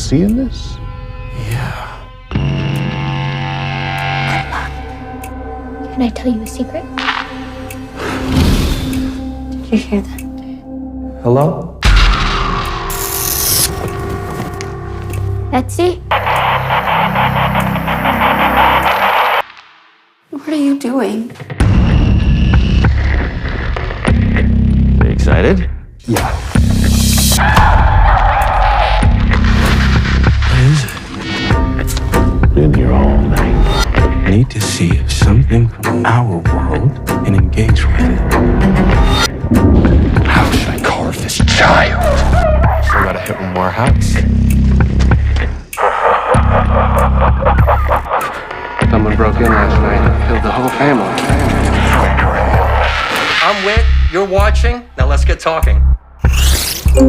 seeing this? Yeah. Can I tell you a secret? Did you hear that? Hello? Betsy? What are you doing? Are you excited? Yeah. What is it? Been here all night. I need to see if something from our world can engage with it. How should I carve this child? Still gotta hit one more house. Someone broke in last night and killed the whole family. I'm Wit, you're watching, now let's get talking.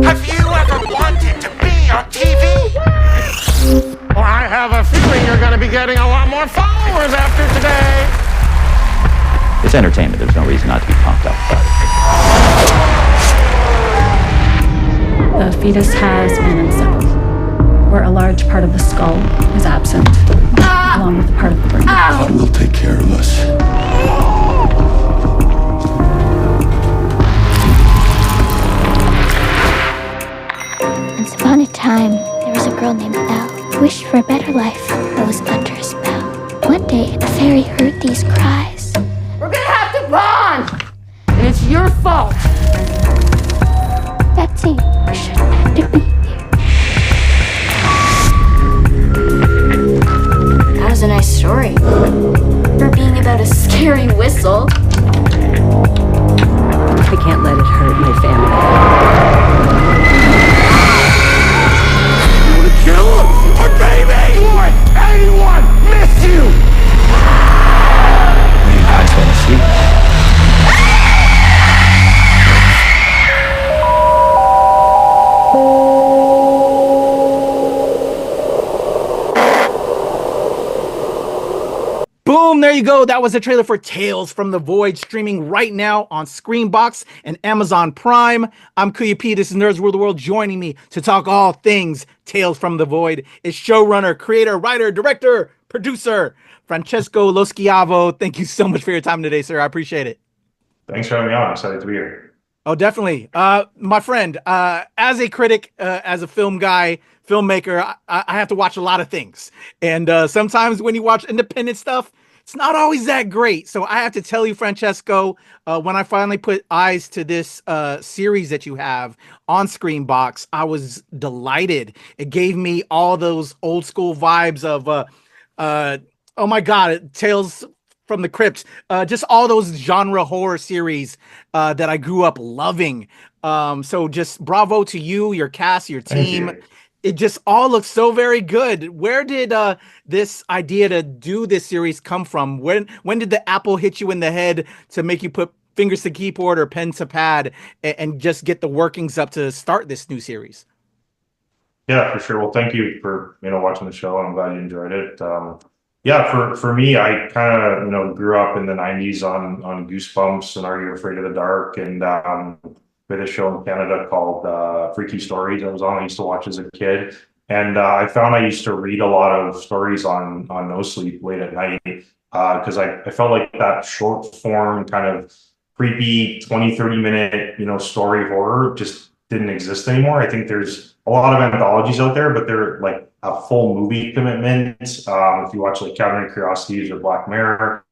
Have you ever wanted to be on TV? Well, I have a feeling you're going to be getting a lot more followers after today. It's entertainment. There's no reason not to be pumped up about The fetus has been instilled, where a large part of the skull is absent, along with a part of the brain. God will take care of us. Once upon a time, there was a girl named Belle who wished for a better life but was under a spell. One day, a fairy heard these cries. We're going to have to bond. And it's your fault. Betsy, you shouldn't have to be here. That was a nice story. For being about a scary whistle. I can't let it hurt my family. Kill our baby! Boy, anyone miss you? Are you guys going to sleep? Boom, there you go. That was a trailer for Tales from the Void, streaming right now on Screenbox and Amazon Prime. I'm Kuya P. This is Nerds Rule the World. Joining me to talk all things Tales from the Void is showrunner, creator, writer, director, producer, Francesco Loschiavo. Thank you so much for your time today, sir. I appreciate it. Thanks for having me on. I'm excited to be here. Oh, definitely. My friend, as a critic, as a film guy, filmmaker, I have to watch a lot of things. And sometimes when you watch independent stuff, it's not always that great. So I have to tell you, Francesco, when I finally put eyes to this series that you have on Screenbox, I was delighted. It gave me all those old school vibes of, oh my God, Tales from the Crypt, just all those genre horror series that I grew up loving. So just bravo to you, your cast, your team. It just all looks so very good. Where did this idea to do this series come from? When did the apple hit you in the head to make you put fingers to keyboard or pen to pad and just get the workings up to start this new series? Yeah, for sure. Well, thank you for watching the show. I'm glad you enjoyed it. Yeah, for me, I kind of grew up in the '90s on Goosebumps and Are You Afraid of the Dark, and with a show in Canada called Freaky Stories. I was on. I used to watch as a kid, and I found I used to read a lot of stories on NoSleep late at night because I felt like that short form kind of creepy 20-30 minute story horror just didn't exist anymore. I think there's a lot of anthologies out there, but they're like a full movie commitment. If you watch like Cabinet of Curiosities or Black Mirror,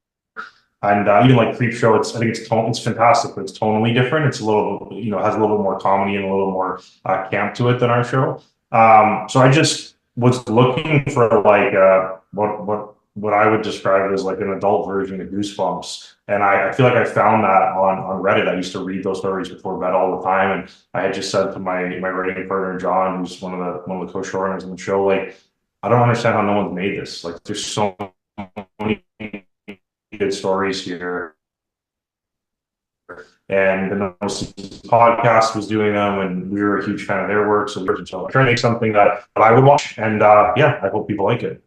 and even like Creepshow, I think it's fantastic, but it's tonally different. It's a little, has a little bit more comedy and a little more camp to it than our show. So I just was looking for like what I would describe as like an adult version of Goosebumps, and I feel like I found that on Reddit. I used to read those stories before bed all the time, and I had just said to my writing partner John, who's one of the co-showrunners on the show, like, I don't understand how no one's made this. Like, there's so many good stories here, and the NoSleep podcast was doing them, and we were a huge fan of their work, so we were trying to make something that I would watch, and yeah, I hope people like it.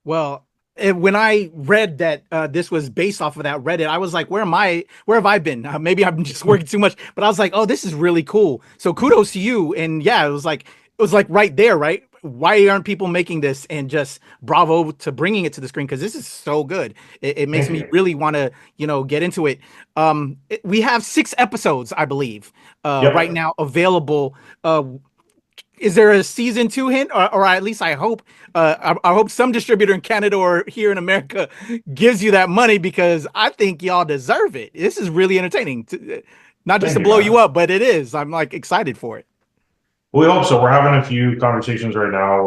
Well, when I read that this was based off of that Reddit, I was like, where have I been? Maybe I've been just working too much, but I was like, oh, this is really cool. So kudos to you. And yeah, it was like right there, right? why aren't people making this? And just bravo to bringing it to the screen, because this is so good. It makes me really want to, get into it. We have 6 episodes, I believe, right now available. Is there a season 2 hint, or at least I hope, I hope some distributor in Canada or here in America gives you that money, because I think y'all deserve it. This is really entertaining, not just to blow you up, but it is. I'm like excited for it. We hope so. We're having a few conversations right now.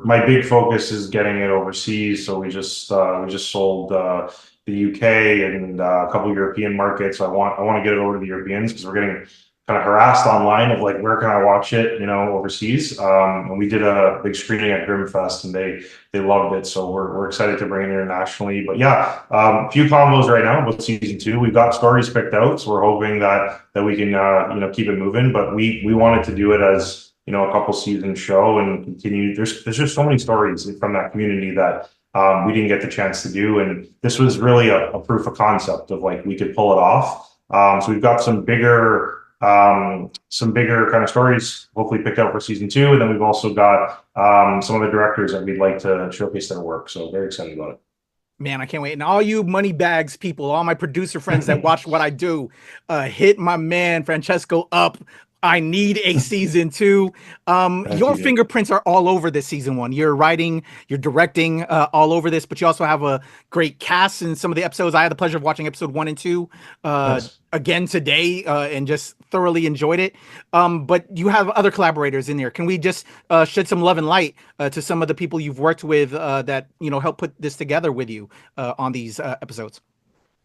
My big focus is getting it overseas. So we just sold the UK and a couple of European markets. I want to get it over to the Europeans, because we're getting kind of harassed online of like, where can I watch it, overseas? And we did a big screening at Grimfest, and they loved it. So we're excited to bring it internationally. But yeah, a few combos right now with season 2. We've got stories picked out, so we're hoping that we can keep it moving. But we wanted to do it as a couple season show and continue. There's just so many stories from that community that we didn't get the chance to do, and this was really a proof of concept of like we could pull it off. So we've got some bigger kind of stories hopefully picked out for season 2, and then we've also got some of the directors that we'd like to showcase their work. So very excited about it. Man, I can't wait. And all you money bags people, all my producer friends that watch what I do, hit my man Francesco up. I need a season 2. Your fingerprints are all over this season 1. You're writing, you're directing all over this, but you also have a great cast in some of the episodes. I had the pleasure of watching episode 1 and 2 again today, and just thoroughly enjoyed it. But you have other collaborators in there. Can we just shed some love and light to some of the people you've worked with that help put this together with you on these episodes?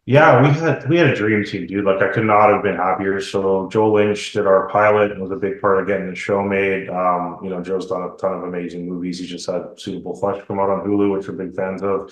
Yeah, we had a dream team, dude. Like, I could not have been happier. So Joe Lynch did our pilot and was a big part of getting the show made. Joe's done a ton of amazing movies. He just had Suitable Flesh come out on Hulu, which we're big fans of.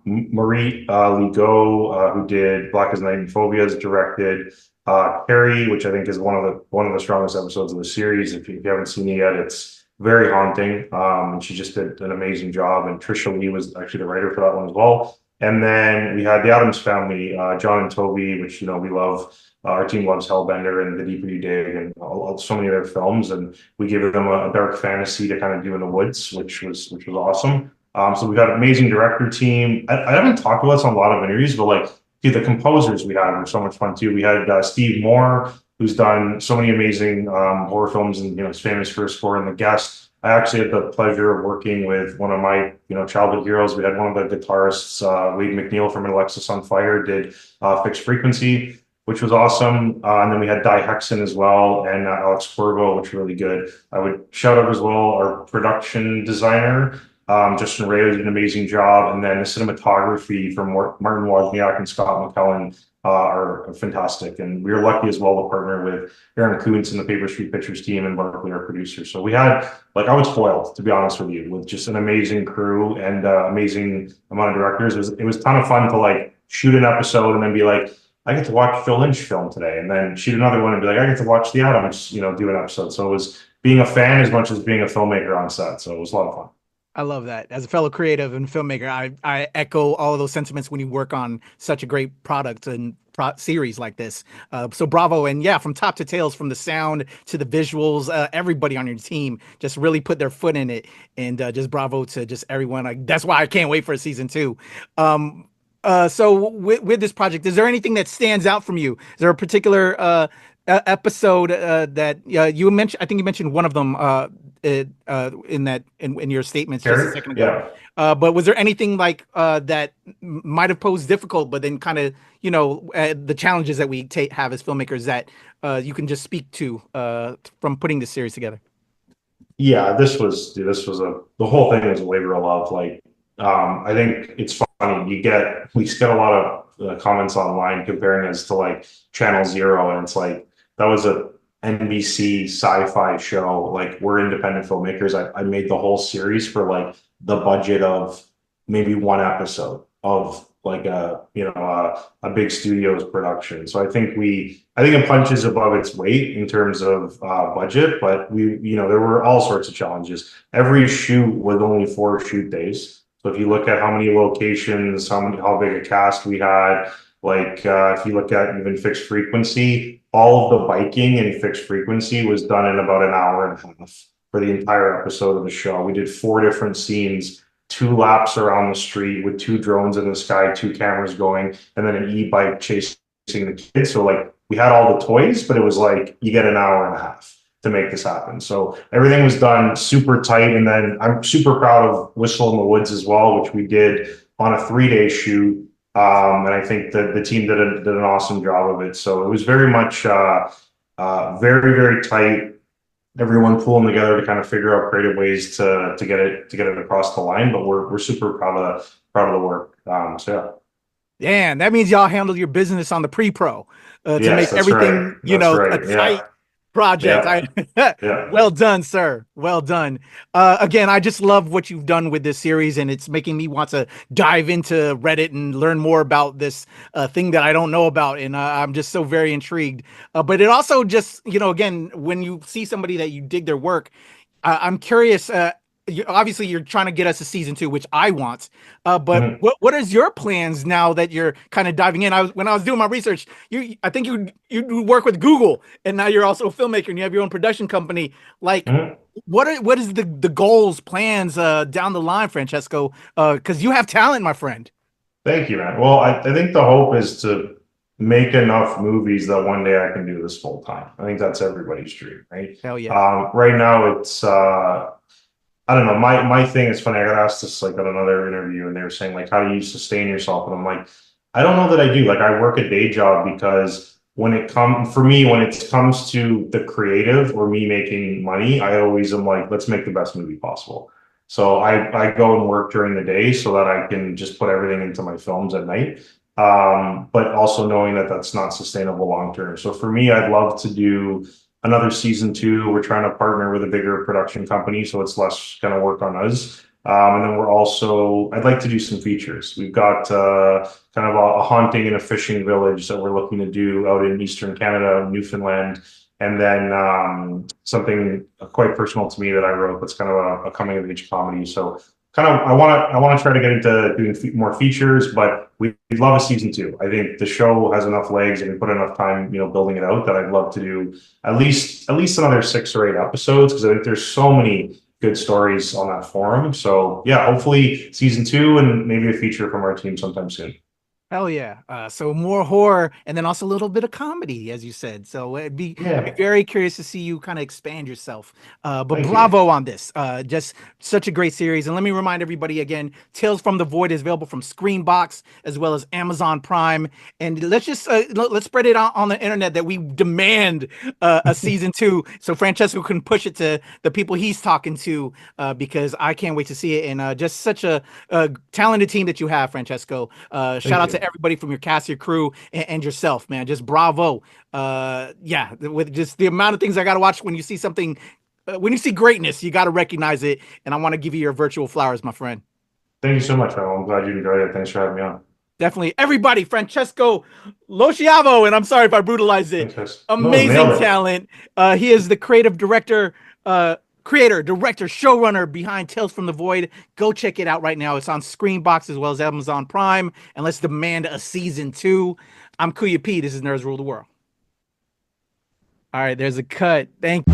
Marie Ligo, who did Black as Night and Phobias, directed Carrie, which I think is one of the strongest episodes of the series. If you haven't seen it yet, it's very haunting. And she just did an amazing job. And Trisha Lee was actually the writer for that one as well. And then we had the Addams Family, John and Toby, which we love. Our team loves Hellbender and The Deeper You Dig and so many of their films. And we gave them a dark fantasy to kind of do in the woods, which was awesome. So we got an amazing director team. I haven't talked about this on a lot of interviews, but the composers we had were so much fun too. We had Steve Moore, who's done so many amazing horror films, and his famous first score in The Guest. I actually had the pleasure of working with one of my childhood heroes. We had one of the guitarists, Wade McNeil from Alexis on Fire, did Fixed Frequency, which was awesome. And then we had Di Hexon as well, and Alex Corvo, which was really good. I would shout out as well our production designer, Justin Ray, did an amazing job. And then the cinematography from Martin Wozniak and Scott McKellen are fantastic. And we were lucky as well to partner with Aaron Kuntz and the Paper Street Pictures team and Barkley, our producer. So we had, I was spoiled, to be honest with you, with just an amazing crew and amazing amount of directors. It was a ton of fun to shoot an episode and then be like, I get to watch Phil Lynch film today, and then shoot another one and be like, I get to watch the Addams, do an episode. So it was being a fan as much as being a filmmaker on set. So it was a lot of fun. I love that. As a fellow creative and filmmaker, I echo all of those sentiments when you work on such a great product and series like this. So bravo. And yeah, from top to tails, from the sound to the visuals, everybody on your team just really put their foot in it. And just bravo to just everyone. That's why I can't wait for season 2. So with this project, is there anything that stands out from you? Is there a particular episode that you mentioned? I think you mentioned one of them in your statements just a second ago. Yeah. But was there anything that might have posed difficult, but then kind of the challenges that we have as filmmakers that you can just speak to from putting this series together? Yeah, the whole thing was a labor of love. I think it's funny. We get a lot of comments online comparing us to Channel Zero, and it's that was a NBC sci-fi show. We're independent filmmakers. I made the whole series for the budget of maybe one episode of a big studio's production. So I think it punches above its weight in terms of budget, but there were all sorts of challenges. Every shoot was only 4 shoot days. So if you look at how many locations, how big a cast we had, if you look at even Fixed Frequency, all of the biking in Fixed Frequency was done in about an hour and a half for the entire episode of the show. We did 4 different scenes, 2 laps around the street with 2 drones in the sky, 2 cameras going, and then an e-bike chasing the kids. So like we had all the toys, but it was like you get an hour and a half to make this happen. So everything was done super tight. And then I'm super proud of Whistle in the Woods as well, which we did on a 3-day shoot. And I think that the team did an awesome job of it. So it was very much very, very tight. Everyone pulling together to kind of figure out creative ways to get it across the line. But we're super proud of the work. So yeah. Damn, that means y'all handled your business on the pre-pro to make everything, a tight project. Yeah. Well done, sir. Well done. Again, I just love what you've done with this series, and it's making me want to dive into Reddit and learn more about this thing that I don't know about, and I'm just so very intrigued. But it also just, again, when you see somebody that you dig their work, I'm curious. Obviously, you're trying to get us a season 2, which I want. But what is your plans now that you're kind of diving in? When I was doing my research, I think you work with Google, and now you're also a filmmaker, and you have your own production company. Like, what is the goals, plans down the line, Francesco? Because you have talent, my friend. Thank you, man. Well, I think the hope is to make enough movies that one day I can do this full time. I think that's everybody's dream, right? Hell yeah. Right now, it's I don't know. My thing is funny. I got asked this like on another interview, and they were saying like, how do you sustain yourself? And I'm like, I don't know that I do. Like, I work a day job because when it comes to the creative or me making money, I always am like, let's make the best movie possible. So I go and work during the day so that I can just put everything into my films at night. But also knowing that that's not sustainable long term. So for me, I'd love to do another season 2. We're trying to partner with a bigger production company, so it's less kind of work on us. And then I'd like to do some features. We've got kind of a haunting in a fishing village that we're looking to do out in Eastern Canada, Newfoundland. And then something quite personal to me that I wrote that's kind of a coming of age comedy. So kind of, I want to try to get into doing more features, but we'd love a season 2. I think the show has enough legs and we put enough time, building it out, that I'd love to do at least another 6 or 8 episodes, because I think there's so many good stories on that forum. So yeah, hopefully season 2 and maybe a feature from our team sometime soon. Hell yeah. So more horror and then also a little bit of comedy, as you said. So I'd be very curious to see you kind of expand yourself. But bravo on this. Just such a great series. And let me remind everybody again, Tales from the Void is available from Screenbox as well as Amazon Prime. And let's just let's spread it out on the internet that we demand a season 2 so Francesco can push it to the people he's talking to, because I can't wait to see it. And just such a talented team that you have, Francesco. Shout out to everybody from your cast, your crew, and yourself, man. Just bravo. With just the amount of things I got to watch when you see something, when you see greatness, you got to recognize it. And I want to give you your virtual flowers, my friend. Thank you so much, man. I'm glad you enjoyed it. Thanks for having me on. Definitely. Everybody, Francesco Loschiavo, and I'm sorry if I brutalized it. Amazing talent. He is the creative director, director, showrunner behind Tales from the Void. Go check it out right now. It's on Screenbox as well as Amazon Prime. And let's demand a season 2. I'm Kuya P. This is Nerds Rule the World. All right, there's a cut. Thank you.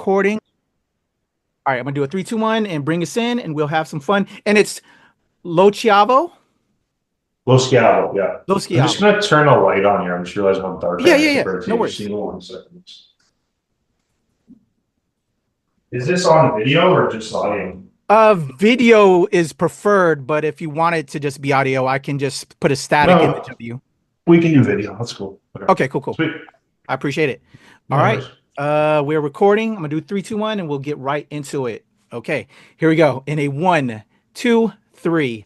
Recording. All right, I'm gonna do a 3, 2, 1 and bring us in, and we'll have some fun. And it's Loschiavo, yeah. Loschiavo. I'm just gonna turn a light on here. I'm just realizing how dark. Yeah. No worries. Is this on video or just audio? Video is preferred, but if you want it to just be audio, I can just put a static image of you. We can do video. That's cool. Okay, cool. Sweet. I appreciate it. All right. We're recording. I'm gonna do 3, 2, 1, and we'll get right into it. Okay, here we go. In a 1, 2, 3.